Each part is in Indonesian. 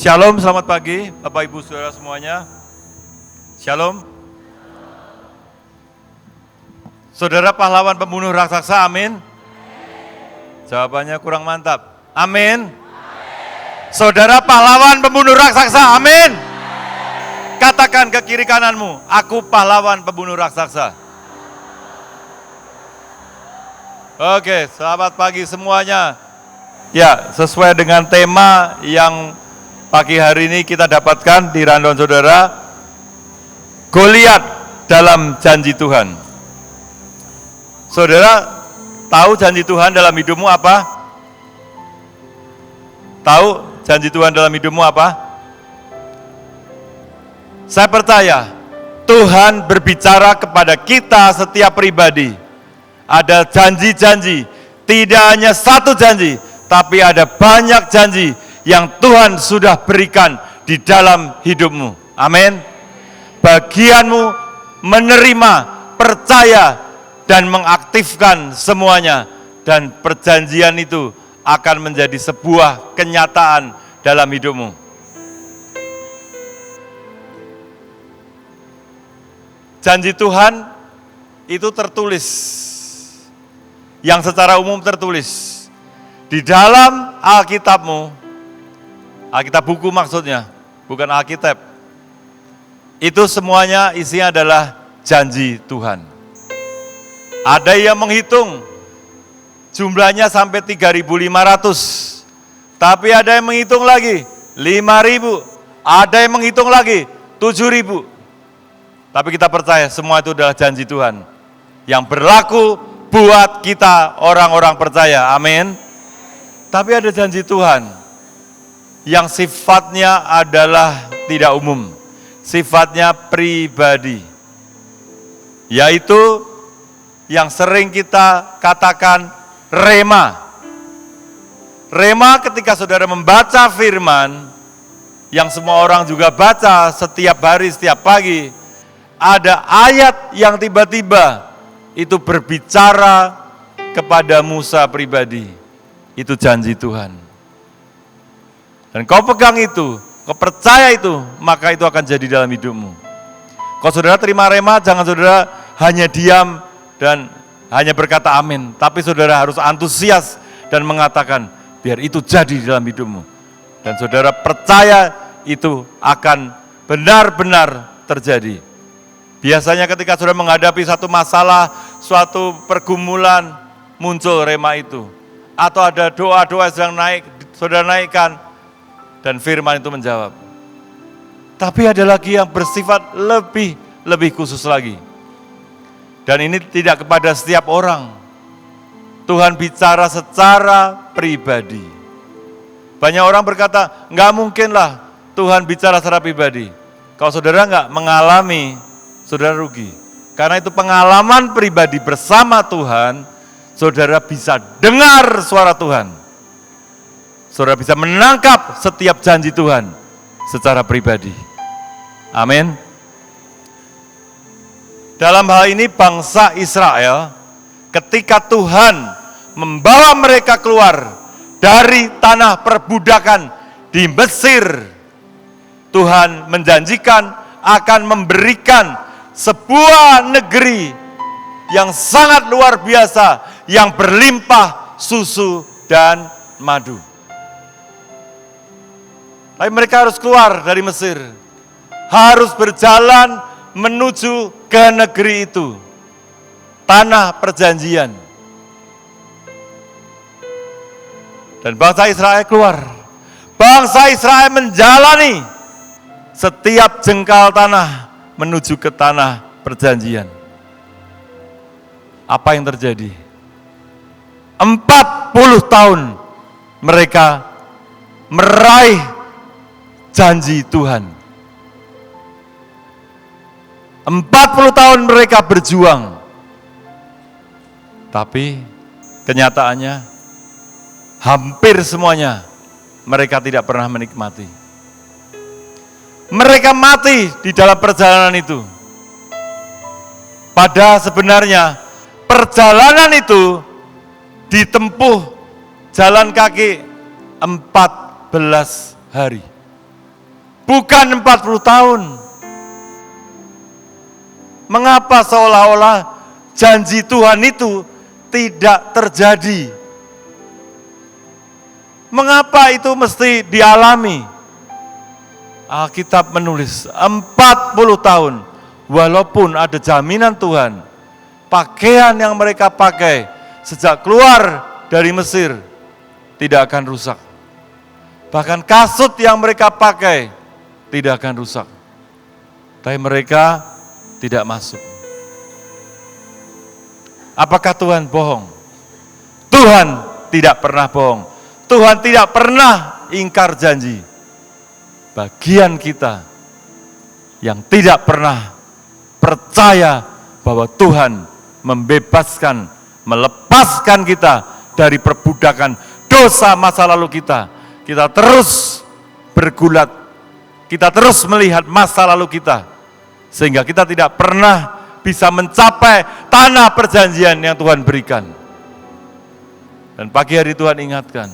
Shalom, selamat pagi Bapak Ibu Saudara semuanya. Shalom. Saudara pahlawan pembunuh raksasa, amin. Jawabannya kurang mantap. Amin. Saudara pahlawan pembunuh raksasa, amin. Katakan ke kiri kananmu, aku pahlawan pembunuh raksasa. Oke, selamat pagi semuanya. Ya, sesuai dengan tema yang pagi hari ini kita dapatkan di Randon Saudara, Goliat dalam janji Tuhan. Saudara, tahu janji Tuhan dalam hidupmu apa? Tahu janji Tuhan dalam hidupmu apa? Saya percaya Tuhan berbicara kepada kita setiap pribadi. Ada janji-janji, tidak hanya satu janji, tapi ada banyak janji yang Tuhan sudah berikan di dalam hidupmu. Amin. Bagianmu menerima, percaya, dan mengaktifkan semuanya. Dan perjanjian itu akan menjadi sebuah kenyataan dalam hidupmu. Janji Tuhan itu tertulis, yang secara umum tertulis di dalam Alkitabmu, Alkitab buku maksudnya, bukan Alkitab. Itu semuanya isinya adalah janji Tuhan. Ada yang menghitung jumlahnya sampai 3.500, tapi ada yang menghitung lagi 5.000, ada yang menghitung lagi 7.000. Tapi kita percaya semua itu adalah janji Tuhan yang berlaku buat kita orang-orang percaya. Amin. Tapi ada janji Tuhan yang sifatnya adalah tidak umum, sifatnya pribadi, yaitu yang sering kita katakan rema. Rema ketika saudara membaca firman, yang semua orang juga baca setiap hari, setiap pagi, ada ayat yang tiba-tiba itu berbicara kepada Musa pribadi. Itu janji Tuhan. Dan kau pegang itu, kau percaya itu, maka itu akan jadi dalam hidupmu. Kalau saudara terima rema, jangan saudara hanya diam dan hanya berkata amin. Tapi saudara harus antusias dan mengatakan, biar itu jadi dalam hidupmu. Dan saudara percaya itu akan benar-benar terjadi. Biasanya ketika saudara menghadapi satu masalah, suatu pergumulan, muncul rema itu. Atau ada doa-doa yang naik, saudara naikkan, dan firman itu menjawab. Tapi ada lagi yang bersifat lebih khusus lagi. Dan ini tidak kepada setiap orang. Tuhan bicara secara pribadi. Banyak orang berkata, enggak mungkinlah Tuhan bicara secara pribadi. Kalau saudara enggak mengalami, saudara rugi. Karena itu pengalaman pribadi bersama Tuhan, saudara bisa dengar suara Tuhan. Saudara bisa menangkap setiap janji Tuhan secara pribadi. Amin. Dalam hal ini bangsa Israel, ketika Tuhan membawa mereka keluar dari tanah perbudakan di Mesir, Tuhan menjanjikan akan memberikan sebuah negeri yang sangat luar biasa, yang berlimpah susu dan madu. Tapi mereka harus keluar dari Mesir, harus berjalan menuju ke negeri itu, tanah perjanjian. Dan bangsa Israel keluar. Bangsa Israel menjalani setiap jengkal tanah menuju ke tanah perjanjian. Apa yang terjadi? 40 tahun mereka meraih janji Tuhan. 40 tahun mereka berjuang. Tapi kenyataannya hampir semuanya mereka tidak pernah menikmati. Mereka mati di dalam perjalanan itu. Padahal sebenarnya perjalanan itu ditempuh jalan kaki 14 hari. bukan 40 tahun. Mengapa seolah-olah janji Tuhan itu tidak terjadi? Mengapa itu mesti dialami? Alkitab menulis 40 tahun, walaupun ada jaminan Tuhan, pakaian yang mereka pakai sejak keluar dari Mesir tidak akan rusak. Bahkan kasut yang mereka pakai tidak akan rusak. Tapi mereka tidak masuk. Apakah Tuhan bohong? Tuhan tidak pernah bohong. Tuhan tidak pernah ingkar janji. Bagian kita yang tidak pernah percaya bahwa Tuhan membebaskan, melepaskan kita dari perbudakan dosa masa lalu kita. Kita terus bergulat, kita terus melihat masa lalu kita, sehingga kita tidak pernah bisa mencapai tanah perjanjian yang Tuhan berikan. Dan pagi hari Tuhan ingatkan,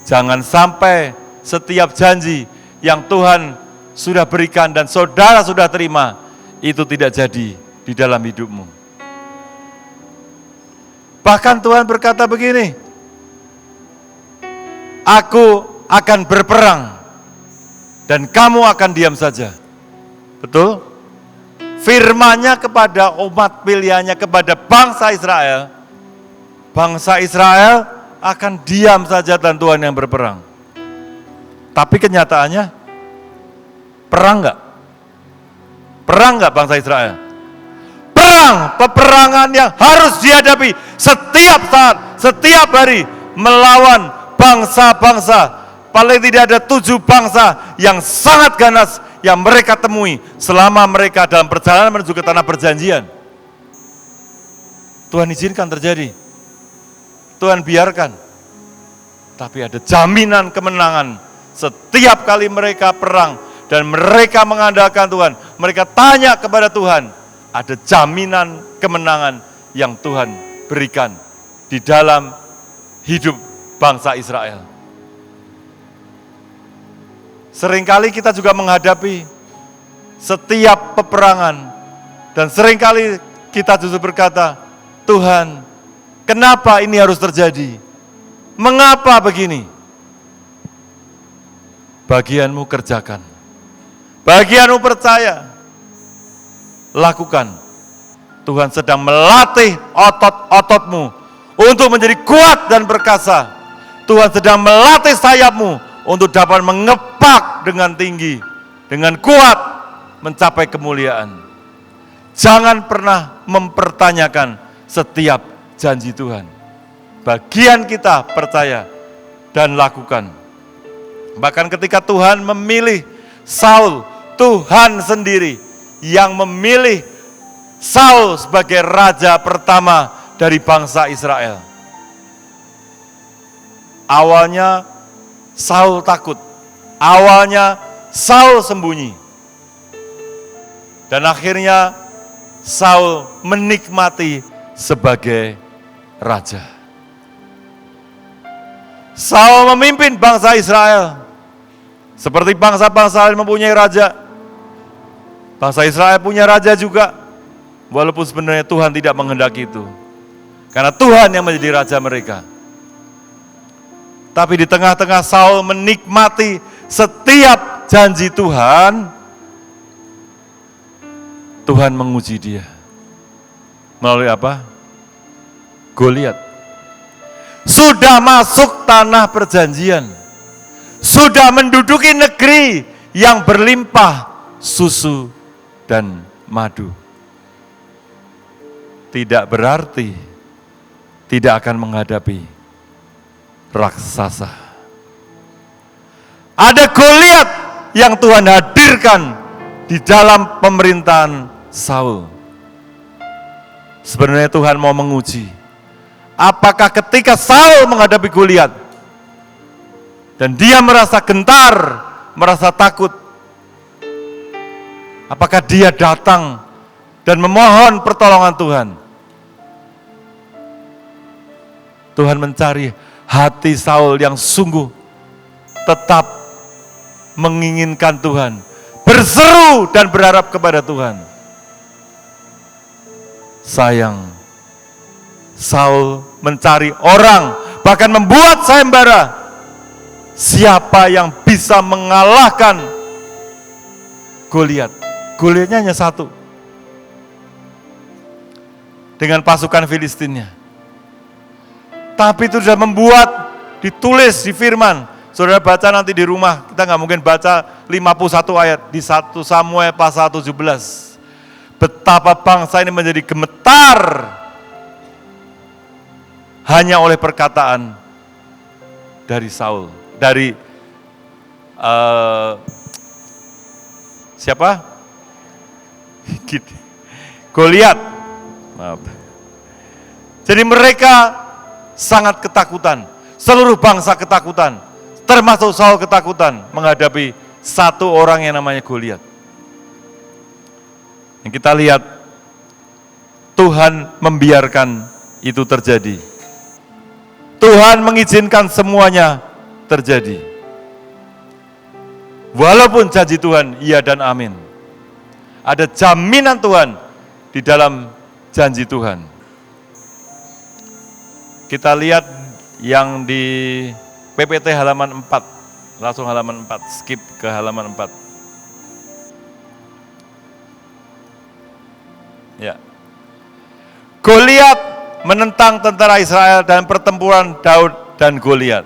jangan sampai setiap janji yang Tuhan sudah berikan dan saudara sudah terima, itu tidak jadi di dalam hidupmu. Bahkan Tuhan berkata begini, aku akan berperang dan kamu akan diam saja. Betul? Firman-Nya kepada umat pilihannya, kepada bangsa Israel akan diam saja dan Tuhan yang berperang. Tapi kenyataannya, perang enggak? Perang enggak bangsa Israel? Perang, peperangan yang harus dihadapi setiap saat, setiap hari, melawan bangsa-bangsa. Paling tidak ada 7 bangsa yang sangat ganas yang mereka temui selama mereka dalam perjalanan menuju ke tanah perjanjian. Tuhan izinkan terjadi, Tuhan biarkan, tapi ada jaminan kemenangan setiap kali mereka perang dan mereka mengandalkan Tuhan. Mereka tanya kepada Tuhan, ada jaminan kemenangan yang Tuhan berikan di dalam hidup bangsa Israel. Seringkali kita juga menghadapi setiap peperangan dan seringkali kita justru berkata, Tuhan, kenapa ini harus terjadi? Mengapa begini? Bagianmu kerjakan, bagianmu percaya, lakukan. Tuhan sedang melatih otot-ototmu untuk menjadi kuat dan perkasa. Tuhan sedang melatih sayapmu untuk dapat mengepak dengan tinggi, dengan kuat, mencapai kemuliaan. Jangan pernah mempertanyakan setiap janji Tuhan. Bagian kita percaya dan lakukan. Bahkan ketika Tuhan memilih Saul, Tuhan sendiri yang memilih Saul sebagai raja pertama dari bangsa Israel. Awalnya Saul takut, awalnya Saul sembunyi, dan akhirnya Saul menikmati sebagai raja. Saul memimpin bangsa Israel, seperti bangsa-bangsa lain mempunyai raja. Bangsa Israel punya raja juga, walaupun sebenarnya Tuhan tidak menghendaki itu, karena Tuhan yang menjadi raja mereka. Tapi di tengah-tengah Saul menikmati setiap janji Tuhan, Tuhan menguji dia. Melalui apa? Goliat. Sudah masuk tanah perjanjian, sudah menduduki negeri yang berlimpah susu dan madu. Tidak berarti tidak akan menghadapi raksasa. Ada Goliat yang Tuhan hadirkan di dalam pemerintahan Saul. Sebenarnya Tuhan mau menguji, apakah ketika Saul menghadapi Goliat dan dia merasa gentar, merasa takut, apakah dia datang dan memohon pertolongan Tuhan? Tuhan mencari hati Saul yang sungguh tetap menginginkan Tuhan, berseru dan berharap kepada Tuhan. Sayang, Saul mencari orang, bahkan membuat sayembara. Siapa yang bisa mengalahkan Goliat? Goliatnya hanya satu. Dengan pasukan Filistinnya. Tapi itu sudah membuat, ditulis di firman. Saudara baca nanti di rumah, kita nggak mungkin baca 51 ayat di 1 Samuel pasal 17. Betapa bangsa ini menjadi gemetar hanya oleh perkataan dari Saul, dari siapa? Goliat. Maaf. Jadi mereka sangat ketakutan, seluruh bangsa ketakutan, termasuk Saul ketakutan menghadapi satu orang yang namanya Goliat. Yang kita lihat, Tuhan membiarkan itu terjadi. Tuhan mengizinkan semuanya terjadi. Walaupun janji Tuhan iya dan amin. Ada jaminan Tuhan di dalam janji Tuhan. Kita lihat yang di PPT halaman 4. Langsung halaman 4, skip ke halaman 4. Ya. Goliat menentang tentara Israel dan pertempuran Daud dan Goliat.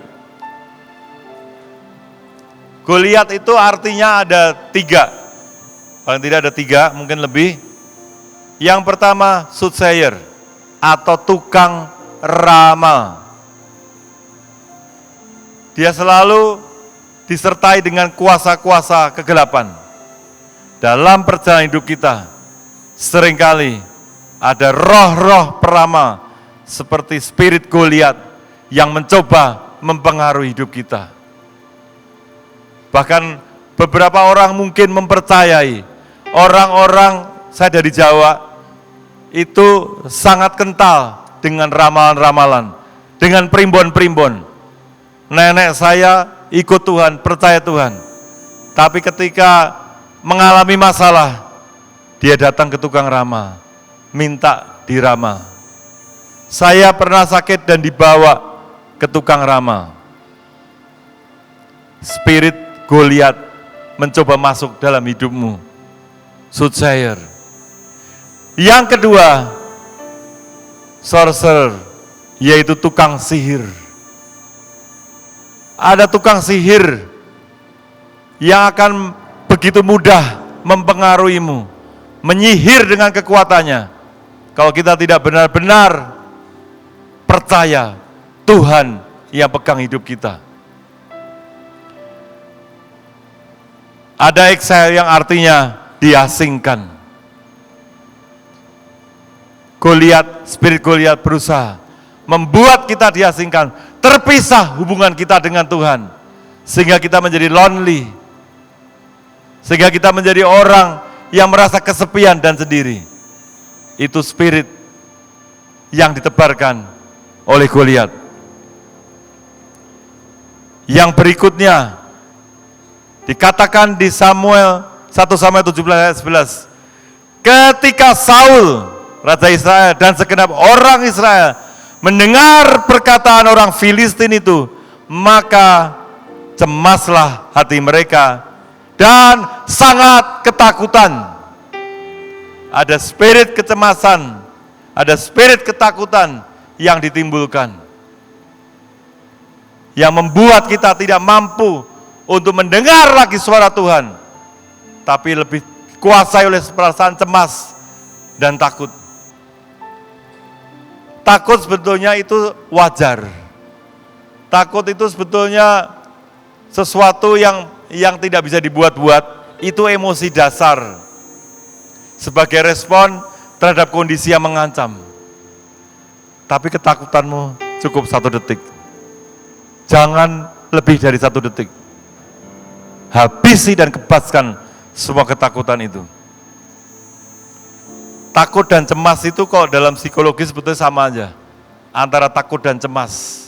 Goliat itu artinya ada 3. Paling tidak ada 3, mungkin lebih. Yang pertama, soothsayer atau tukang ramal. Dia selalu disertai dengan kuasa-kuasa kegelapan. Dalam perjalanan hidup kita, seringkali ada roh-roh peramal seperti spirit Goliat yang mencoba mempengaruhi hidup kita. Bahkan beberapa orang mungkin mempercayai, orang-orang, saya dari Jawa, itu sangat kental dengan ramalan-ramalan, dengan primbon-primbon. Nenek saya ikut Tuhan, percaya Tuhan. Tapi ketika mengalami masalah, dia datang ke tukang ramal, minta diramal. Saya pernah sakit dan dibawa ke tukang ramal. Spirit Goliat mencoba masuk dalam hidupmu. Soothsayer. Yang kedua, sorcerer, yaitu tukang sihir. Ada tukang sihir yang akan begitu mudah mempengaruhimu, menyihir dengan kekuatannya. Kalau kita tidak benar-benar percaya Tuhan yang pegang hidup kita. Ada exile yang artinya diasingkan. Goliat, spirit Goliat berusaha membuat kita diasingkan, terpisah hubungan kita dengan Tuhan, sehingga kita menjadi lonely, sehingga kita menjadi orang yang merasa kesepian dan sendiri. Itu spirit yang ditebarkan oleh Goliat. Yang berikutnya dikatakan di 1 Samuel 17 ayat 11, ketika Saul, raja Israel, dan segenap orang Israel mendengar perkataan orang Filistin itu, maka cemaslah hati mereka dan sangat ketakutan. Ada spirit kecemasan, ada spirit ketakutan yang ditimbulkan, yang membuat kita tidak mampu untuk mendengar lagi suara Tuhan, tapi lebih kuasai oleh perasaan cemas dan takut. Takut sebetulnya itu wajar. Takut itu sebetulnya sesuatu yang tidak bisa dibuat-buat, itu emosi dasar sebagai respon terhadap kondisi yang mengancam. Tapi ketakutanmu cukup 1 detik. Jangan lebih dari 1 detik. Habisi dan kebaskan semua ketakutan itu. Takut dan cemas itu kok dalam psikologi sebetulnya sama aja, antara takut dan cemas.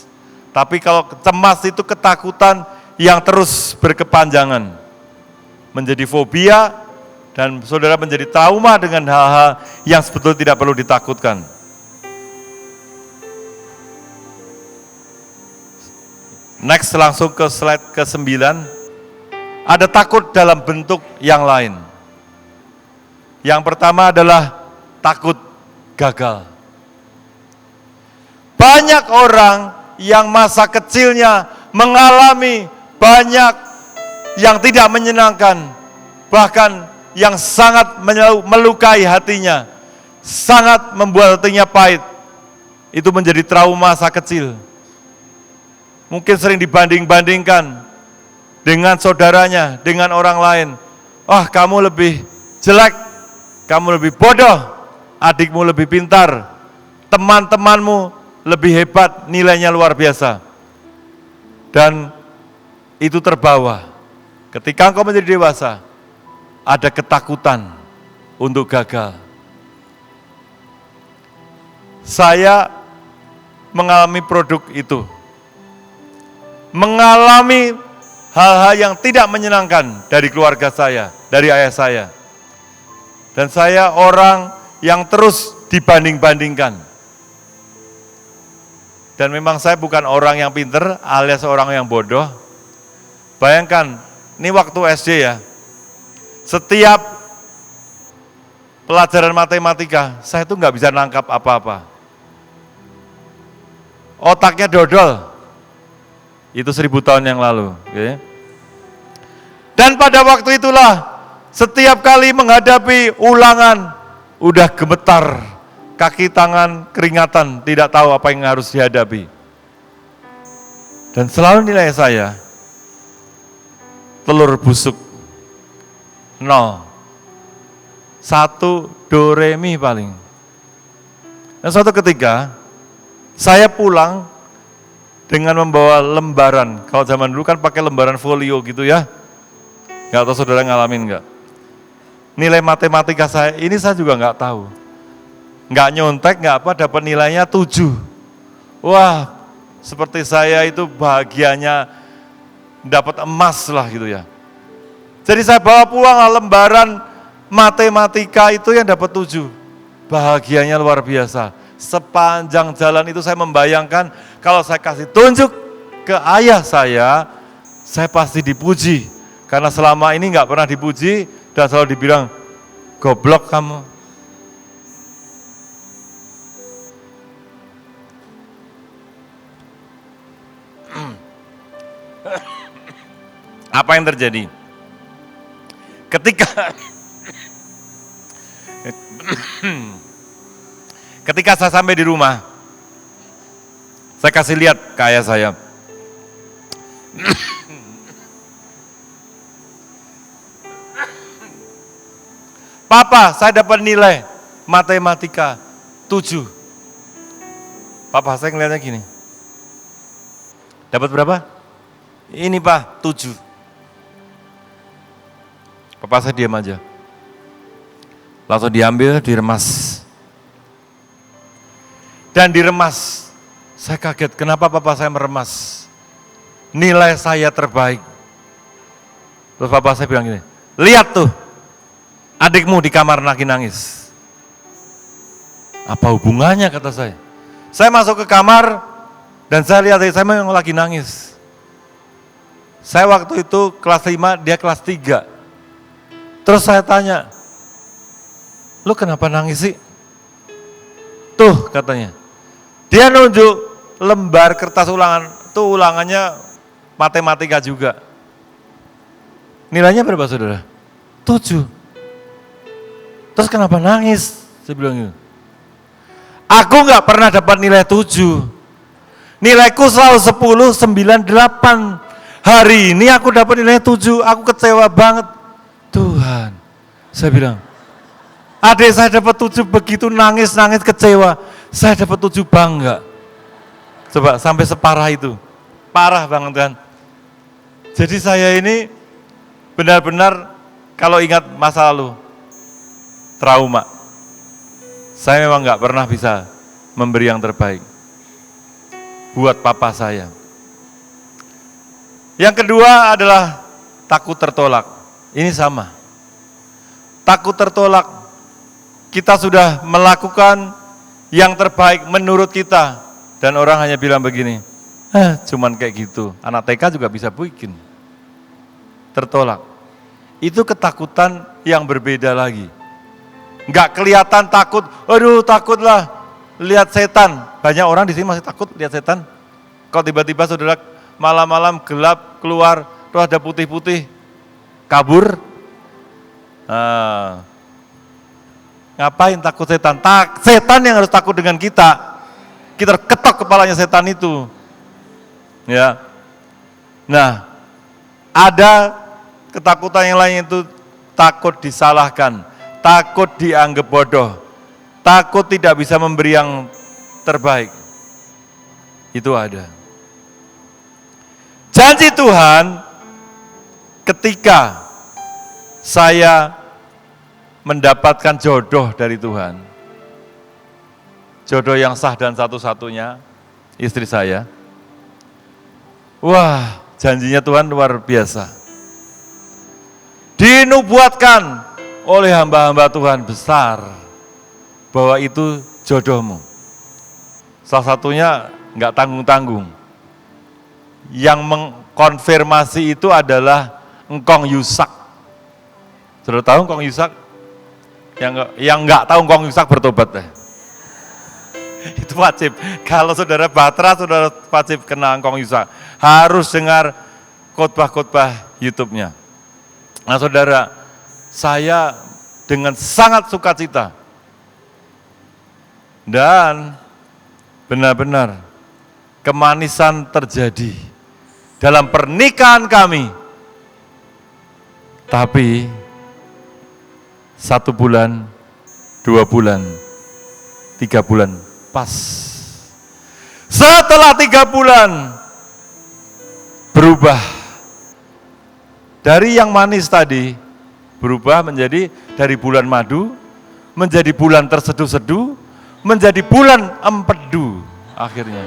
Tapi kalau cemas itu ketakutan yang terus berkepanjangan. menjadi fobia, dan saudara menjadi trauma dengan hal-hal yang sebetulnya tidak perlu ditakutkan. Next, langsung ke slide ke-9. Ada takut dalam bentuk yang lain. Yang pertama adalah takut gagal. Banyak orang yang masa kecilnya mengalami banyak yang tidak menyenangkan, bahkan yang sangat melukai hatinya, sangat membuat hatinya pahit. Itu menjadi trauma masa kecil. Mungkin sering dibanding-bandingkan dengan saudaranya, dengan orang lain. Wah, kamu lebih jelek, kamu lebih bodoh, adikmu lebih pintar, teman-temanmu lebih hebat, nilainya luar biasa. Dan itu terbawa. Ketika engkau menjadi dewasa, ada ketakutan untuk gagal. Saya mengalami produk itu. Mengalami hal-hal yang tidak menyenangkan dari keluarga saya, dari ayah saya. Dan saya orang yang terus dibanding-bandingkan. Dan memang saya bukan orang yang pinter alias orang yang bodoh. Bayangkan, ini waktu SD ya, setiap pelajaran matematika, saya itu nggak bisa nangkap apa-apa. Otaknya dodol. Itu 1000 tahun yang lalu. Okay. Dan pada waktu itulah, setiap kali menghadapi ulangan, udah gemetar, kaki tangan keringatan, tidak tahu apa yang harus dihadapi. Dan selalu nilai saya, telur busuk, 0. 1, do, re, mi paling. Dan suatu ketika, saya pulang, dengan membawa lembaran. Kalau zaman dulu kan pakai lembaran folio gitu ya. Nggak tahu saudara ngalamin nggak? Nilai matematika saya, ini saya juga nggak tahu. Nggak nyontek, nggak apa, dapat nilainya 7. Wah, seperti saya itu bahagianya dapat emas lah gitu ya. Jadi saya bawa pulang lembaran matematika itu yang dapat 7. Bahagianya luar biasa. Sepanjang jalan itu saya membayangkan kalau saya kasih tunjuk ke ayah saya pasti dipuji. Karena selama ini nggak pernah dipuji dan selalu dibilang, goblok kamu. Apa yang terjadi? Ketika saya sampai di rumah, saya kasih lihat ke ayah saya. Papa, saya dapat nilai matematika 7. Papa saya ngeliatnya gini. Dapat berapa? Ini Pak, 7. Papa saya diam aja. Langsung diambil, diremas. Dan diremas, saya kaget, kenapa papa saya meremas? Nilai saya terbaik. Terus papa saya bilang gini, lihat tuh, adikmu di kamar nangis. Apa hubungannya kata saya? Saya masuk ke kamar, dan saya lihat adik saya memang lagi nangis. Saya waktu itu kelas 5, dia kelas 3. Terus saya tanya, lu kenapa nangis sih? Tuh katanya. Dia nunjuk lembar kertas ulangan, itu ulangannya matematika juga. Nilainya berapa saudara? 7. Terus kenapa nangis? Saya bilang gitu. Aku nggak pernah dapat nilai 7. Nilaiku selalu 10, 9, 8. Hari ini aku dapat nilai 7, aku kecewa banget. Tuhan, saya bilang, adik saya dapat 7 begitu nangis kecewa. Saya dapat 7 bangga. Coba sampai separah itu. Parah banget kan. Jadi saya ini benar-benar kalau ingat masa lalu, trauma. Saya memang nggak pernah bisa memberi yang terbaik buat papa saya. Yang kedua adalah takut tertolak. Ini sama. Takut tertolak. Kita sudah melakukan yang terbaik menurut kita. Dan orang hanya bilang begini, cuman kayak gitu. Anak TK juga bisa bikin. Tertolak. Itu ketakutan yang berbeda lagi. Enggak kelihatan takut, aduh takutlah lihat setan. Banyak orang di sini masih takut lihat setan. Kalau tiba-tiba saudara malam-malam gelap keluar, terus ada putih-putih, kabur. Ngapain takut setan? Setan yang harus takut dengan kita. Kita ketok kepalanya setan itu. Ya. Nah, ada ketakutan yang lain itu takut disalahkan, takut dianggap bodoh, takut tidak bisa memberi yang terbaik. Itu ada. Janji Tuhan ketika saya mendapatkan jodoh dari Tuhan, jodoh yang sah dan satu-satunya, istri saya. Wah, janjinya Tuhan luar biasa. Dinubuatkan oleh hamba-hamba Tuhan besar bahwa itu jodohmu. Salah satunya enggak tanggung-tanggung. Yang mengkonfirmasi itu adalah Engkong Yusak. Sudah tahu Engkong Yusak? Yang enggak tahu Engkong Yusak bertobat deh. Itu wajib. Kalau saudara Batra, saudara wajib kenal Engkong Yusak. Harus dengar khotbah-khotbah YouTube-nya. Nah saudara, saya dengan sangat sukacita dan benar-benar kemanisan terjadi dalam pernikahan kami. Tapi 1 bulan, 2 bulan, 3 bulan pas. Setelah 3 bulan berubah. Dari yang manis tadi berubah menjadi dari bulan madu, menjadi bulan terseduh-seduh, menjadi bulan empedu akhirnya.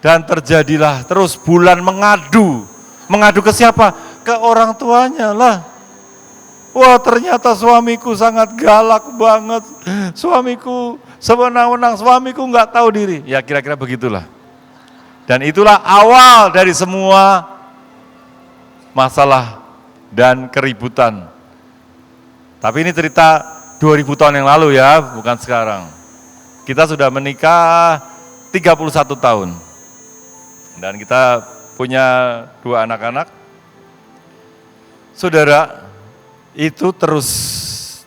Dan terjadilah terus bulan mengadu. Mengadu ke siapa? Ke orang tuanya lah. Wah ternyata suamiku sangat galak banget, suamiku sewenang-wenang, suamiku nggak tahu diri. Ya kira-kira begitulah. Dan itulah awal dari semua masalah dan keributan. Tapi ini cerita 2000 tahun yang lalu ya, bukan sekarang. Kita sudah menikah 31 tahun. Dan kita punya 2 anak-anak. Saudara, itu terus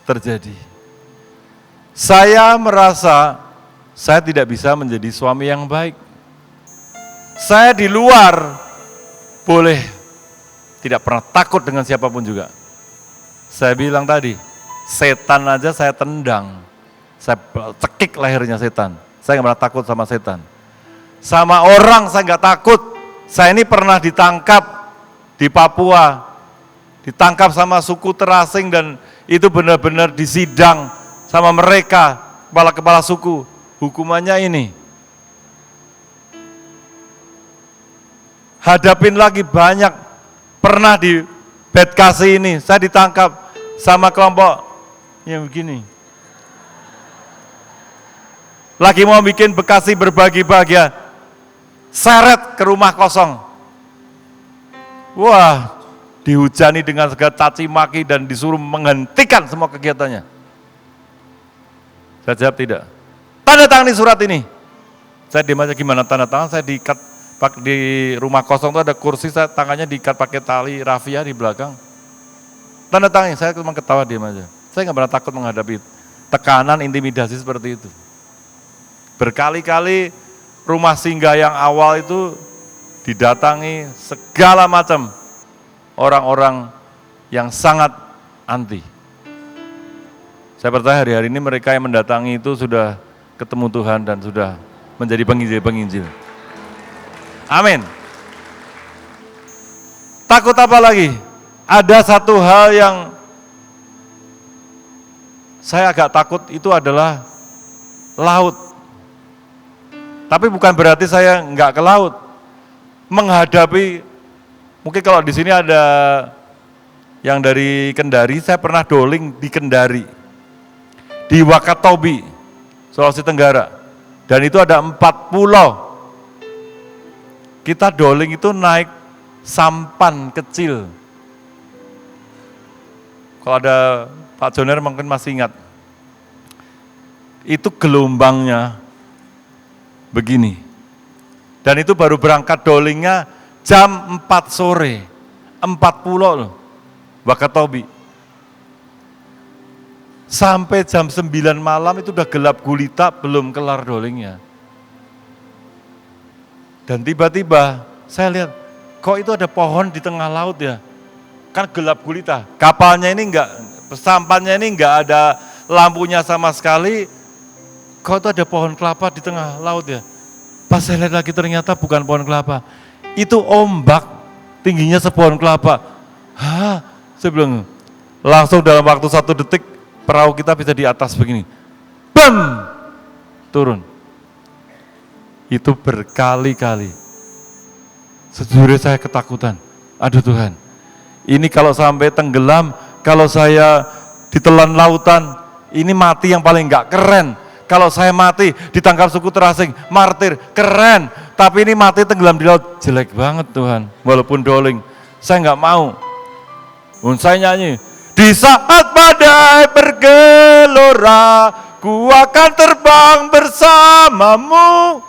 terjadi. Saya merasa saya tidak bisa menjadi suami yang baik. Saya di luar boleh tidak pernah takut dengan siapapun juga. Saya bilang tadi, setan aja saya tendang. Saya cekik lehernya setan. Saya nggak pernah takut sama setan. Sama orang saya nggak takut. Saya ini pernah ditangkap di Papua, ditangkap sama suku terasing dan itu benar-benar disidang sama mereka, kepala-kepala suku. Hukumannya ini. Hadapin lagi banyak, pernah di Betkasi ini, saya ditangkap sama kelompok yang begini. Lagi mau bikin Bekasi berbagi bahagia, seret ke rumah kosong. Wah, dihujani dengan segala caci maki dan disuruh menghentikan semua kegiatannya. Saya jawab tidak. Tanda tangani surat ini. Saya diam aja, gimana tanda tangan, saya diikat di rumah kosong itu ada kursi, saya tangannya diikat pakai tali rafia di belakang. Tanda tangan, saya cuma ketawa diam aja. Saya nggak pernah takut menghadapi tekanan, intimidasi seperti itu. Berkali-kali rumah singgah yang awal itu didatangi segala macam orang-orang yang sangat anti. Saya percaya hari-hari ini mereka yang mendatangi itu sudah ketemu Tuhan dan sudah menjadi penginjil-penginjil. Amin. Takut apa lagi? Ada satu hal yang saya agak takut, itu adalah laut. Tapi bukan berarti saya enggak ke laut. Menghadapi, mungkin kalau di sini ada yang dari Kendari, saya pernah doling di Kendari, di Wakatobi, Sulawesi Tenggara, dan itu ada 4 pulau. Kita doling itu naik sampan kecil. Kalau ada Pak Joner mungkin masih ingat, itu gelombangnya begini. Dan itu baru berangkat dolingnya jam 4 sore, 4 pulau loh, Wakatobi. Sampai jam 9 malam itu udah gelap gulita, belum kelar dolingnya. Dan tiba-tiba saya lihat, kok itu ada pohon di tengah laut ya? Kan gelap gulita, kapalnya ini enggak, sampannya ini enggak ada lampunya sama sekali, kok itu ada pohon kelapa di tengah laut ya? Pas saya lihat lagi ternyata bukan pohon kelapa, itu ombak tingginya sepohon kelapa. Hah, saya bilang, langsung dalam waktu 1 detik perahu kita bisa di atas begini, bam, turun. Itu berkali-kali. Sejujurnya saya ketakutan, aduh Tuhan, ini kalau sampai tenggelam, kalau saya ditelan lautan, ini mati yang paling enggak keren. Kalau saya mati ditangkap suku terasing, martir, keren. Tapi ini mati tenggelam di laut, jelek banget Tuhan. Walaupun doling, saya enggak mau. Saya nyanyi, di saat badai bergelora, ku akan terbang bersamamu.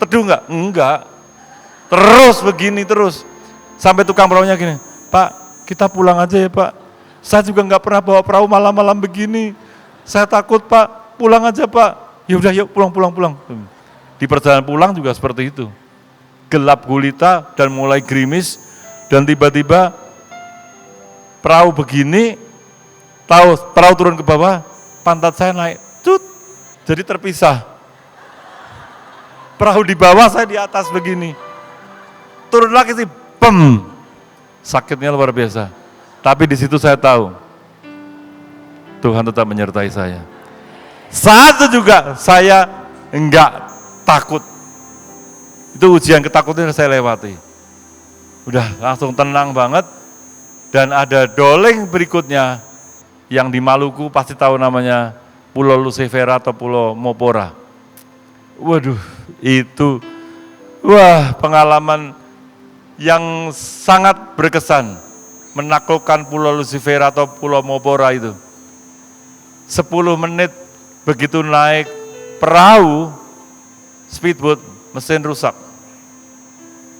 Teduh enggak? Enggak. Terus begini terus. Sampai tukang perahunya gini, Pak, kita pulang aja ya Pak. Saya juga enggak pernah bawa perahu malam-malam begini. Saya takut Pak, pulang aja Pak. Ya udah yuk pulang. Di perjalanan pulang juga seperti itu. Gelap gulita dan mulai gerimis dan tiba-tiba perahu begini, perahu turun ke bawah, pantat saya naik, cut, jadi terpisah. Perahu di bawah, saya di atas begini. Turun lagi sih, bem. Sakitnya luar biasa. Tapi di situ saya tahu Tuhan tetap menyertai saya. Saat itu juga saya enggak takut. Itu ujian ketakutan yang saya lewati. Udah langsung tenang banget. Dan ada doling berikutnya yang di Maluku pasti tahu namanya Pulau Lucifera atau Pulau Mopora. Waduh, itu pengalaman yang sangat berkesan, menaklukkan Pulau Lucifera atau Pulau Mopora itu. 10 menit begitu naik perahu, speedboat, mesin rusak.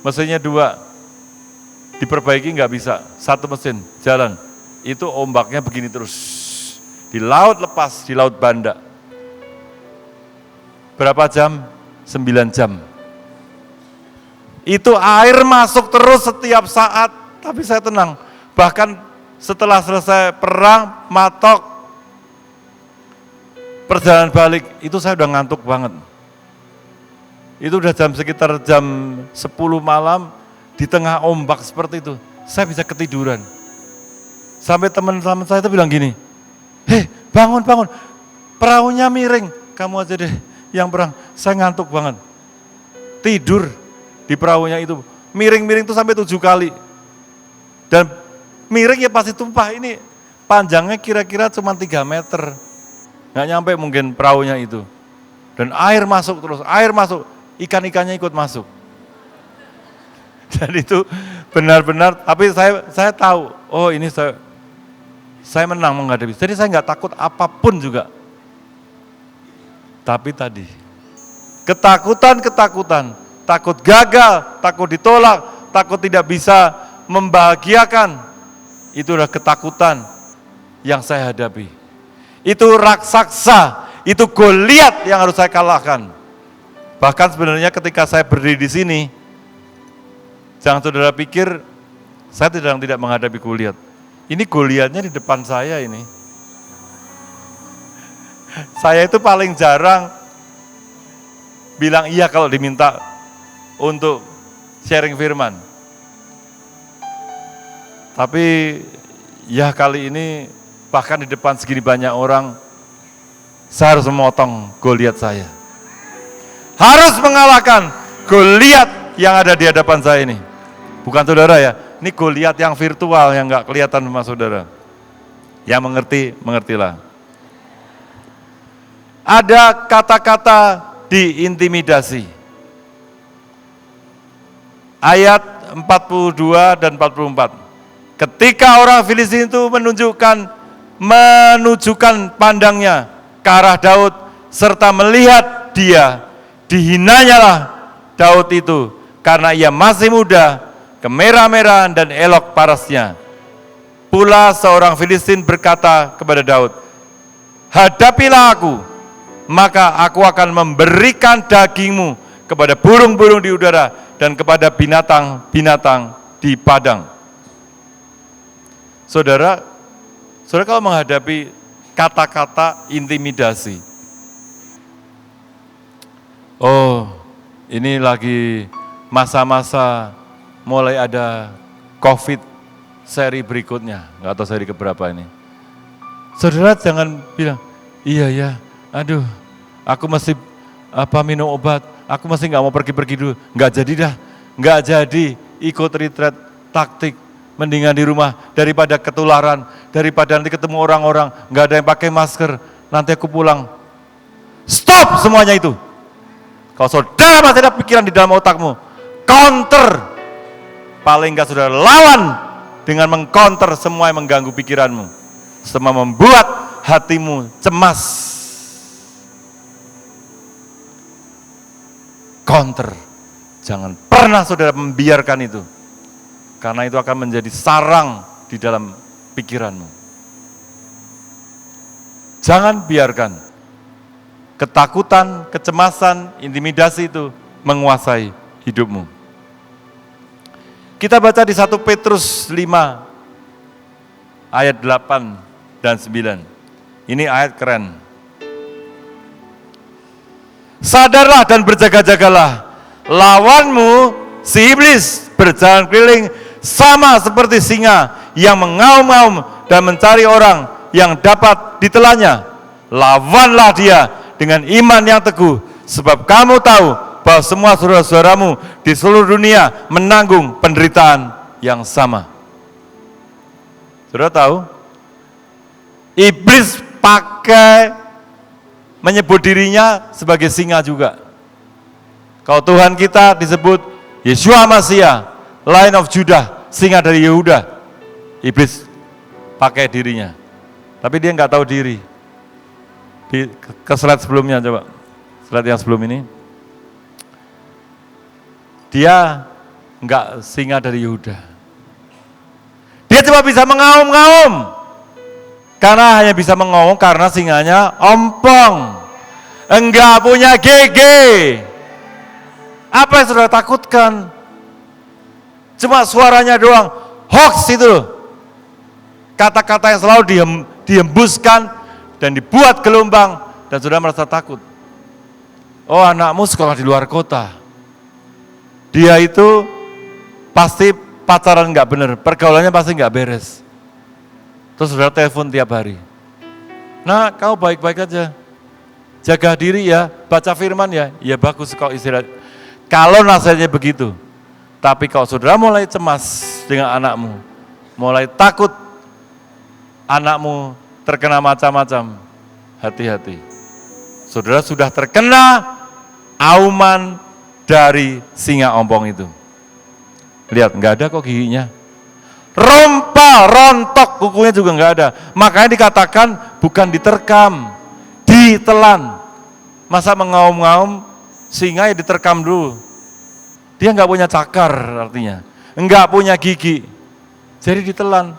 Mesinnya 2, diperbaiki nggak bisa, 1 mesin jalan. Itu ombaknya begini terus. Di laut lepas, di laut Banda. Berapa jam? 9 jam. Itu air masuk terus setiap saat, tapi saya tenang. Bahkan setelah selesai perang, matok, perjalanan balik, itu saya udah ngantuk banget. Itu udah sekitar jam 10 malam, di tengah ombak seperti itu, saya bisa ketiduran. Sampai teman-teman saya itu bilang gini, hei bangun, perahunya miring, kamu aja deh yang perang, saya ngantuk banget. Tidur di perahunya itu, miring-miring itu sampai 7 kali. Dan miring ya pasti tumpah, ini panjangnya kira-kira cuma 3 meter. Nggak nyampe mungkin perahunya itu. Dan air masuk terus, air masuk, ikan-ikannya ikut masuk. Dan itu benar-benar, tapi saya tahu, oh ini saya menang menghadapi. Jadi saya nggak takut apapun juga. Tapi tadi, ketakutan, takut gagal, takut ditolak, takut tidak bisa membahagiakan, itu adalah ketakutan yang saya hadapi. Itu raksasa, itu Goliat yang harus saya kalahkan. Bahkan sebenarnya ketika saya berdiri di sini, jangan saudara pikir saya tidak menghadapi Goliat. Ini Goliatnya di depan saya ini. Saya itu paling jarang bilang iya kalau diminta untuk sharing firman. Tapi ya kali ini bahkan di depan segini banyak orang, saya harus memotong Goliat saya. Harus mengalahkan Goliat yang ada di hadapan saya ini. Bukan saudara ya, Ini Goliat yang virtual, yang nggak kelihatan sama saudara. Yang mengerti, mengertilah. Ada kata-kata diintimidasi. Ayat 42 dan 44. Ketika orang Filistin itu menunjukkan pandangnya ke arah Daud, serta melihat dia, dihinanyalah Daud itu, karena ia masih muda, kemerah-merahan dan elok parasnya. Pula seorang Filistin berkata kepada Daud, hadapilah aku, maka aku akan memberikan dagingmu kepada burung-burung di udara dan kepada binatang-binatang di padang. Saudara kalau menghadapi kata-kata intimidasi, oh ini lagi masa-masa mulai ada COVID seri berikutnya, nggak tahu seri keberapa ini. Saudara jangan bilang, iya ya, aduh aku masih minum obat, aku masih nggak mau pergi-pergi dulu, nggak jadi dah, nggak jadi ikut retreat taktik, mendingan di rumah daripada ketularan, daripada nanti ketemu orang-orang, nggak ada yang pakai masker, nanti aku pulang. Stop semuanya itu. Kalau saudara masih ada pikiran di dalam otakmu, counter, paling nggak saudara lawan dengan mengcounter semua yang mengganggu pikiranmu, semua membuat hatimu cemas. Counter, jangan pernah saudara membiarkan itu, karena itu akan menjadi sarang di dalam pikiranmu. Jangan biarkan ketakutan, kecemasan, intimidasi itu menguasai hidupmu. Kita baca di 1 Petrus 5 ayat 8 dan 9. Ini ayat keren. Sadarlah dan berjaga-jagalah, lawanmu si iblis berjalan keliling sama seperti singa yang mengaum-ngaum dan mencari orang yang dapat ditelannya. Lawanlah dia dengan iman yang teguh, sebab kamu tahu bahwa semua saudara-saudaramu di seluruh dunia menanggung penderitaan yang sama. Saudara tahu, iblis pakai menyebut dirinya sebagai singa juga. Kalau Tuhan kita disebut Yeshua Masiah, Lion of Judah, singa dari Yehuda, iblis pakai dirinya. Tapi dia nggak tahu diri. Ke slide sebelumnya coba, slide yang sebelum ini. Dia enggak singa dari Yehuda. Dia cuma bisa mengaum-ngaum. Karena hanya bisa mengaum karena singanya ompong. Enggak punya gigi. Apa yang saudara takutkan? Cuma suaranya doang. Hoax itu loh. Kata-kata yang selalu dihembuskan dan dibuat gelombang dan saudara merasa takut. Oh, anakmu sekolah di luar kota. Dia itu pasti pacaran nggak benar, pergaulannya pasti nggak beres. Terus saudara telepon tiap hari. Nah, kau baik-baik aja, jaga diri ya, baca firman ya, ya bagus kau istirahat. Kalau nasihatnya begitu, tapi kalau saudara mulai cemas dengan anakmu, mulai takut anakmu terkena macam-macam, hati-hati. Saudara sudah terkena auman dari singa ompong itu. Lihat, nggak ada kok giginya. Rompal, rontok, kukunya juga nggak ada. Makanya dikatakan bukan diterkam, ditelan. Masa mengaum-ngaum, singa ya diterkam dulu. Dia nggak punya cakar artinya, nggak punya gigi. Jadi ditelan.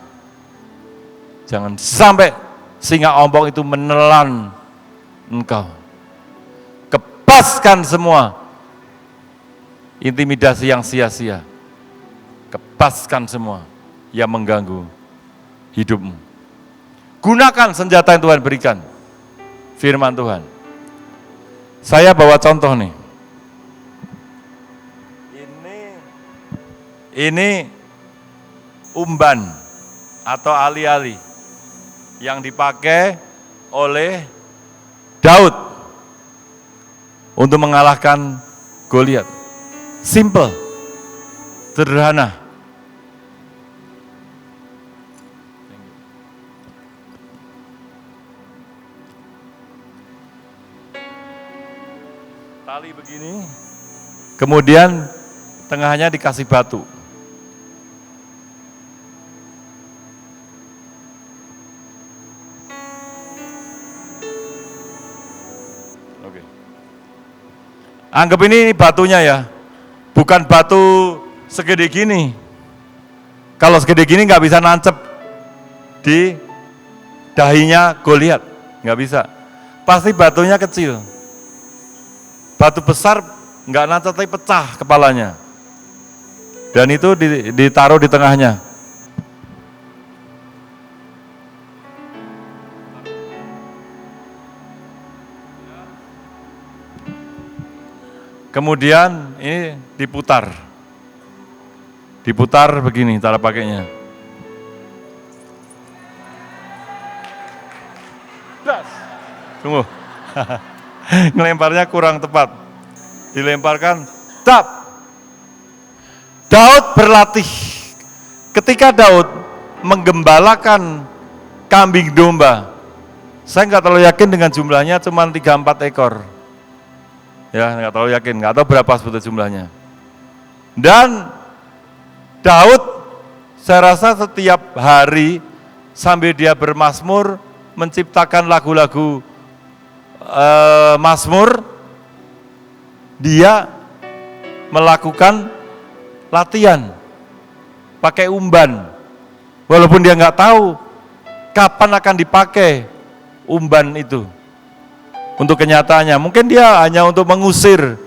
Jangan sampai singa ompong itu menelan engkau. Kepaskan semua intimidasi yang sia-sia. Kepaskan semua yang mengganggu hidupmu. Gunakan senjata yang Tuhan berikan. Firman Tuhan. Saya bawa contoh nih. Ini umban atau ali-ali yang dipakai oleh Daud untuk mengalahkan Goliat. Simple, sederhana. tali begini, kemudian tengahnya dikasih batu. Oke. Anggap ini batunya ya, bukan batu segede gini. Kalau segede gini nggak bisa nancep di dahinya Goliat, nggak bisa. Pasti batunya kecil. Batu besar nggak nancep tapi pecah kepalanya. Dan itu ditaruh di tengahnya. Kemudian ini diputar. Diputar begini cara pakainya. Tunggu. Ngelemparnya kurang tepat. Dilemparkan, tap. Daud berlatih. Ketika Daud menggembalakan kambing domba, saya nggak terlalu yakin dengan jumlahnya, cuma 3-4 ekor. Ya, nggak terlalu yakin, nggak tahu berapa sebetulnya jumlahnya. Dan Daud, saya rasa setiap hari sambil dia bermazmur, menciptakan lagu-lagu mazmur, dia melakukan latihan pakai umban, walaupun dia nggak tahu kapan akan dipakai umban itu untuk kenyataannya. Mungkin dia hanya untuk mengusir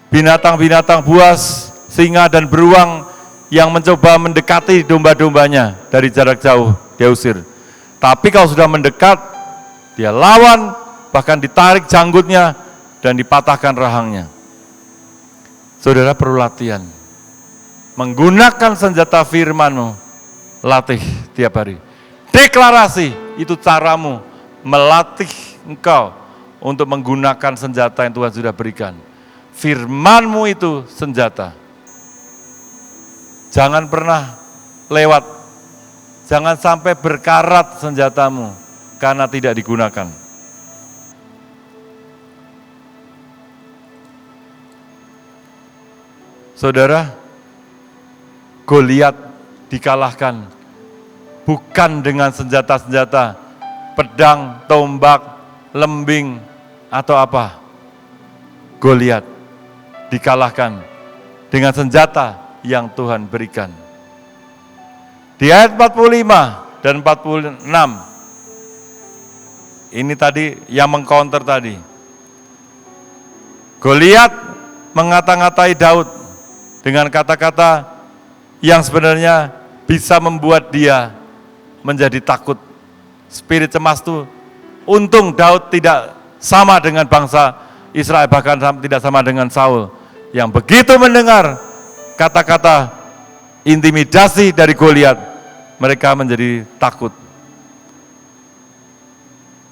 binatang-binatang buas, singa dan beruang yang mencoba mendekati domba-dombanya dari jarak jauh, dia usir. Tapi kalau sudah mendekat, dia lawan, bahkan ditarik janggutnya dan dipatahkan rahangnya. Saudara perlu latihan. Menggunakan senjata firman-Mu, latih tiap hari. Deklarasi, itu caramu melatih engkau untuk menggunakan senjata yang Tuhan sudah berikan. Firman-Mu itu senjata. Jangan pernah lewat, jangan sampai berkarat senjatamu karena tidak digunakan. Saudara, Goliat dikalahkan bukan dengan senjata-senjata, pedang, tombak, lembing, atau apa. Goliat dikalahkan dengan senjata yang Tuhan berikan. Di ayat 45 dan 46, ini tadi yang mengcounter tadi. Goliat mengata-ngatai Daud dengan kata-kata yang sebenarnya bisa membuat dia menjadi takut. Spirit cemas itu, untung Daud tidak sama dengan bangsa Israel, bahkan tidak sama dengan Saul, yang begitu mendengar kata-kata intimidasi dari Goliat, mereka menjadi takut.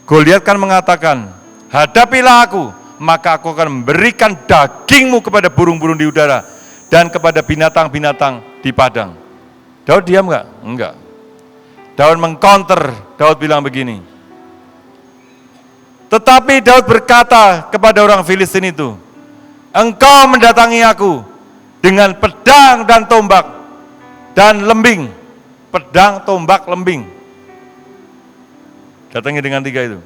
Goliat kan mengatakan, hadapilah aku, maka aku akan memberikan dagingmu kepada burung-burung di udara dan kepada binatang-binatang di padang. Daud diam enggak? Enggak. Daud mengcounter, Daud bilang begini. Tetapi Daud berkata kepada orang Filistin itu, engkau mendatangi aku dengan pedang dan tombak dan lembing. Pedang, tombak, lembing. Datangi dengan 3 itu.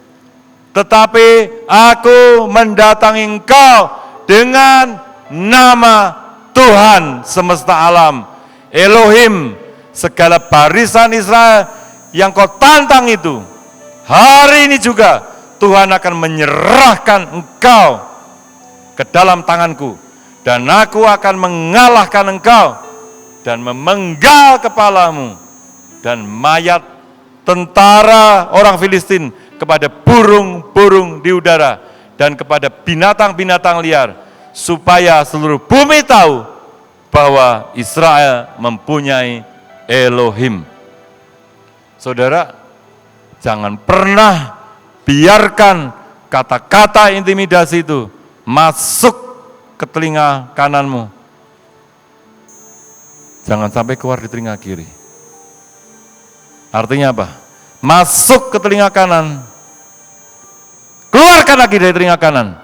Tetapi aku mendatangi engkau dengan nama Tuhan semesta alam, Elohim, segala barisan Israel yang kau tantang itu. Hari ini juga Tuhan akan menyerahkan engkau ke dalam tanganku, dan aku akan mengalahkan engkau dan memenggal kepalamu dan mayat tentara orang Filistin kepada burung-burung di udara dan kepada binatang-binatang liar, supaya seluruh bumi tahu bahwa Israel mempunyai Elohim. Saudara, jangan pernah biarkan kata-kata intimidasi itu masuk ke telinga kananmu. Jangan sampai keluar di telinga kiri. Artinya apa? Masuk ke telinga kanan, keluarkan lagi dari telinga kanan.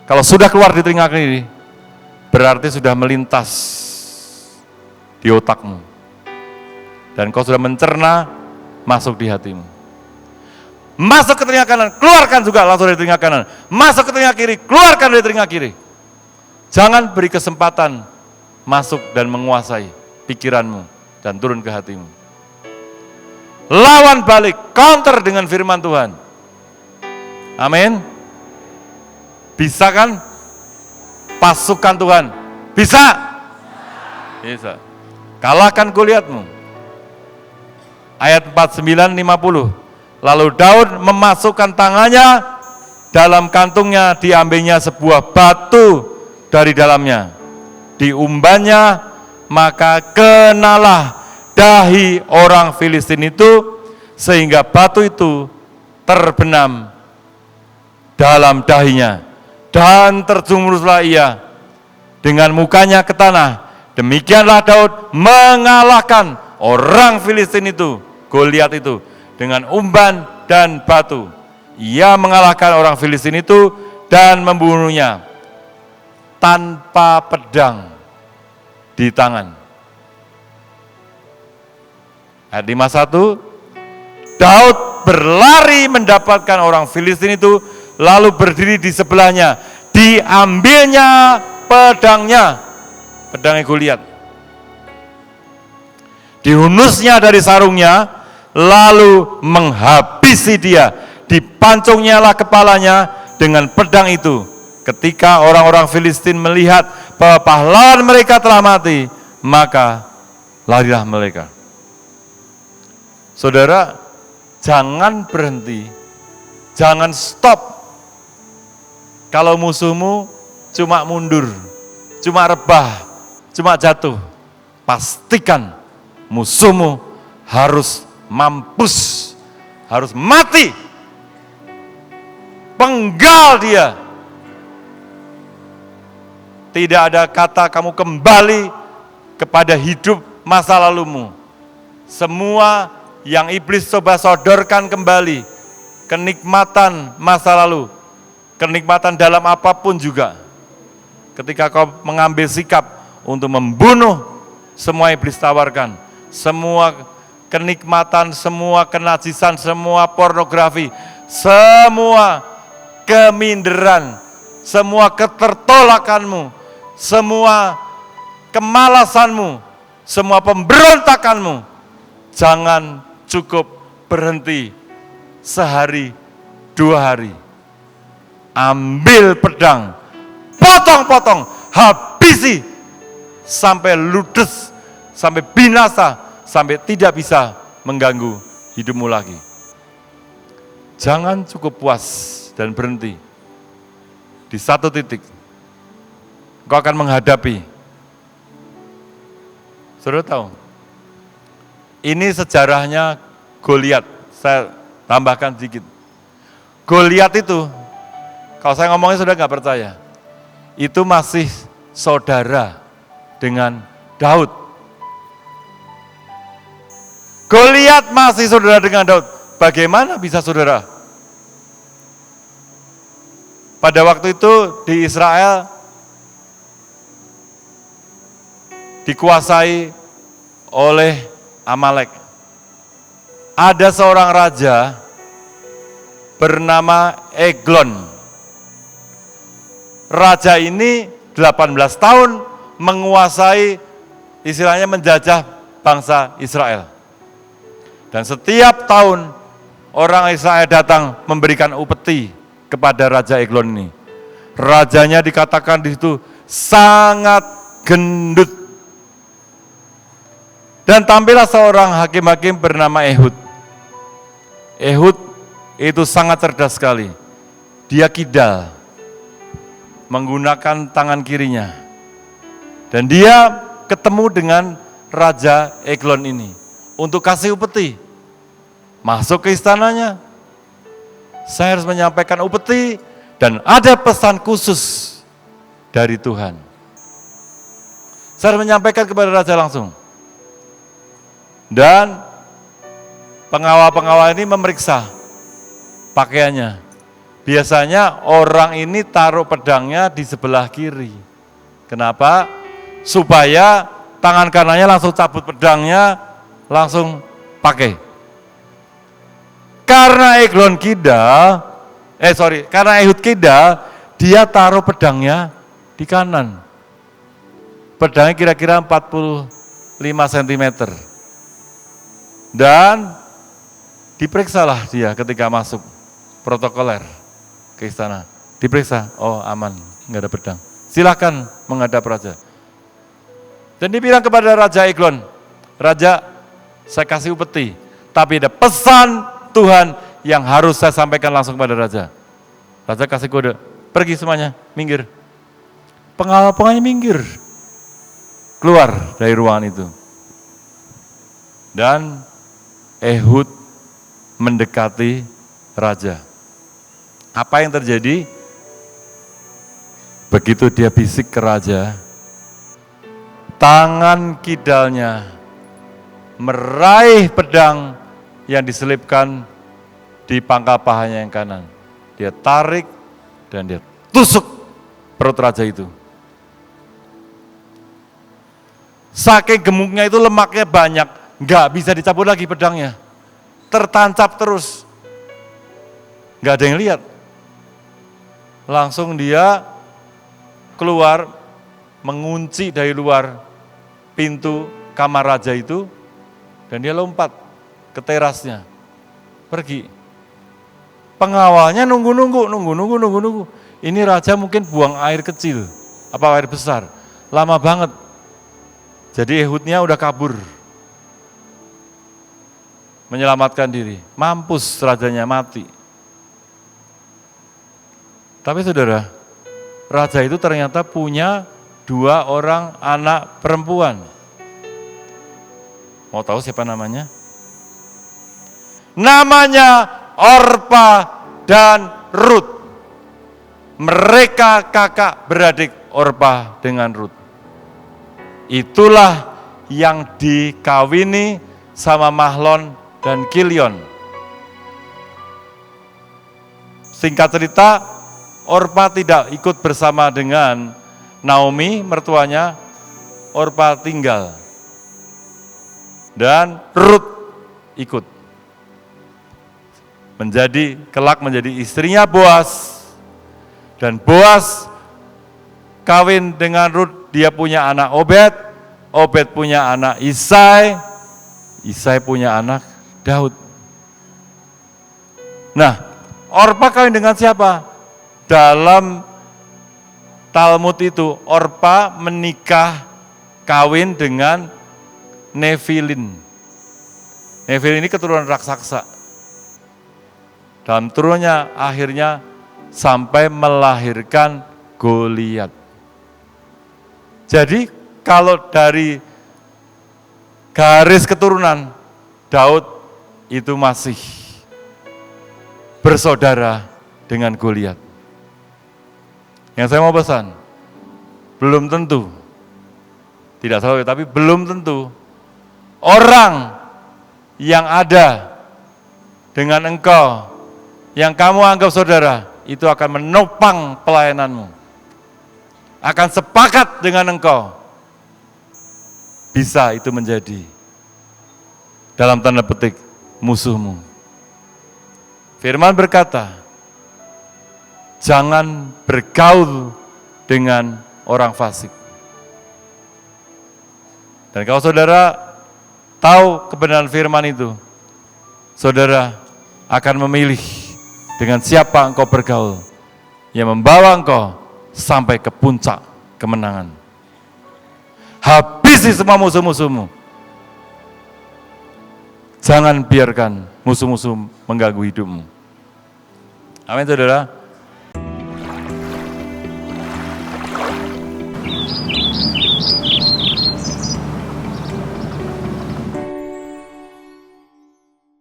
Kalau sudah keluar di telinga kiri, berarti sudah melintas di otakmu. Dan kau sudah mencerna, masuk di hatimu. Masuk ke telinga kanan, keluarkan juga langsung dari telinga kanan. Masuk ke telinga kiri, keluarkan dari telinga kiri. Jangan beri kesempatan masuk dan menguasai pikiranmu dan turun ke hatimu. Lawan balik, counter dengan firman Tuhan. Amin. Bisa kan? Pasukan Tuhan. Bisa? Bisa. Kalahkan Goliatmu. Ayat 49-50. Lalu Daud memasukkan tangannya dalam kantungnya, diambilnya sebuah batu dari dalamnya. Diumbannya, maka kenalah dahi orang Filistin itu, sehingga batu itu terbenam dalam dahinya. Dan terjunguslah ia dengan mukanya ke tanah. Demikianlah Daud mengalahkan orang Filistin itu, Goliat itu, dengan umban dan batu. Ia mengalahkan orang Filistin itu dan membunuhnya tanpa pedang di tangan. Ayat 51, Daud berlari mendapatkan orang Filistin itu, lalu berdiri di sebelahnya. Diambilnya pedangnya, pedangnya Goliat. Dihunusnya dari sarungnya, lalu menghabisi dia. Dipancungnya lah kepalanya dengan pedang itu. Ketika orang-orang Filistin melihat bahwa pahlawan mereka telah mati, maka larilah mereka. Saudara, jangan berhenti, jangan stop. Kalau musuhmu cuma mundur, cuma rebah, cuma jatuh, pastikan musuhmu harus mampus, harus mati. Penggal dia. Tidak ada kata kamu kembali kepada hidup masa lalumu. Semua yang iblis coba sodorkan kembali, kenikmatan masa lalu, kenikmatan dalam apapun juga. Ketika kau mengambil sikap untuk membunuh, semua iblis tawarkan, semua kenikmatan, semua kenajisan, semua pornografi, semua keminderan, semua ketertolakanmu, semua kemalasanmu, semua pemberontakanmu, jangan cukup berhenti sehari, 2 hari. Ambil pedang, potong-potong, habisi, sampai ludes, sampai binasa, sampai tidak bisa mengganggu hidupmu lagi. Jangan cukup puas dan berhenti di satu titik. Kau akan menghadapi. Saudara tahu, ini sejarahnya Goliat. Saya tambahkan sedikit. Goliat itu, kalau saya ngomongnya sudah nggak percaya, itu masih saudara dengan Daud. Goliat masih saudara dengan Daud. Bagaimana bisa saudara? Pada waktu itu di Israel dikuasai oleh Amalek. Ada seorang raja bernama Eglon. Raja ini 18 tahun menguasai, istilahnya menjajah bangsa Israel. Dan setiap tahun orang Israel datang memberikan upeti kepada Raja Eglon ini. Rajanya dikatakan di situ sangat gendut. Dan tampillah seorang hakim-hakim bernama Ehud. Ehud itu sangat cerdas sekali. Dia kidal, menggunakan tangan kirinya. Dan dia ketemu dengan Raja Eglon ini untuk kasih upeti. Masuk ke istananya. Saya harus menyampaikan upeti dan ada pesan khusus dari Tuhan. Saya harus menyampaikan kepada Raja langsung. Dan pengawal-pengawal ini memeriksa pakaiannya. biasanya orang ini taruh pedangnya di sebelah kiri. Kenapa? Supaya tangan kanannya langsung cabut pedangnya, langsung pakai. Karena Ehud Kidal, dia taruh pedangnya di kanan. Pedangnya kira-kira 45 cm. Dan diperiksalah dia ketika masuk protokoler ke istana. Diperiksa, oh aman, nggak ada pedang. Silakan menghadap raja. Dan dibilang kepada Raja Eglon, Raja, saya kasih upeti, tapi ada pesan Tuhan yang harus saya sampaikan langsung kepada Raja. Raja kasih kode, pergi semuanya, minggir. Pengawal-pengawalnya minggir, keluar dari ruangan itu. Dan Ehud mendekati Raja. Apa yang terjadi? Begitu dia bisik ke Raja, tangan kidalnya meraih pedang yang diselipkan di pangkal pahanya yang kanan. Dia tarik dan dia tusuk perut raja itu. Saking gemuknya itu lemaknya banyak, nggak bisa dicabut lagi pedangnya. Tertancap terus. Nggak ada yang lihat. Langsung dia keluar, mengunci dari luar pintu kamar raja itu, dan dia lompat ke terasnya, pergi. Pengawalnya nunggu. Ini raja mungkin buang air kecil, apa air besar, lama banget. Jadi Ehudnya udah kabur, menyelamatkan diri, mampus rajanya mati. Tapi saudara, raja itu ternyata punya 2 orang anak perempuan. Mau tahu siapa namanya? Namanya Orpa dan Rut. Mereka kakak beradik Orpa dengan Rut. Itulah yang dikawini sama Mahlon dan Kilion. Singkat cerita, Orpa tidak ikut bersama dengan Naomi, mertuanya. Orpa tinggal. Dan Rut ikut. Kelak menjadi istrinya Boas. Dan Boas kawin dengan Rut, dia punya anak Obed. Obed punya anak Isai. Isai punya anak Daud. Nah, Orpa kawin dengan siapa? Dalam Talmud itu, Orpa menikah kawin dengan Nefilin. Nefilin ini keturunan raksasa. Dalam turunnya akhirnya sampai melahirkan Goliat. Jadi kalau dari garis keturunan, Daud itu masih bersaudara dengan Goliat. Yang saya mau pesan, belum tentu, tidak selalu, tapi belum tentu orang yang ada dengan engkau, yang kamu anggap saudara, itu akan menopang pelayananmu, akan sepakat dengan engkau. Bisa itu menjadi, dalam tanda petik, musuhmu. Firman berkata, jangan bergaul dengan orang fasik. Dan kalau saudara tahu kebenaran firman itu, saudara akan memilih dengan siapa engkau bergaul, yang membawa engkau sampai ke puncak kemenangan. Habisi semua musuh-musuhmu. Jangan biarkan musuh-musuh mengganggu hidupmu. Amin saudara.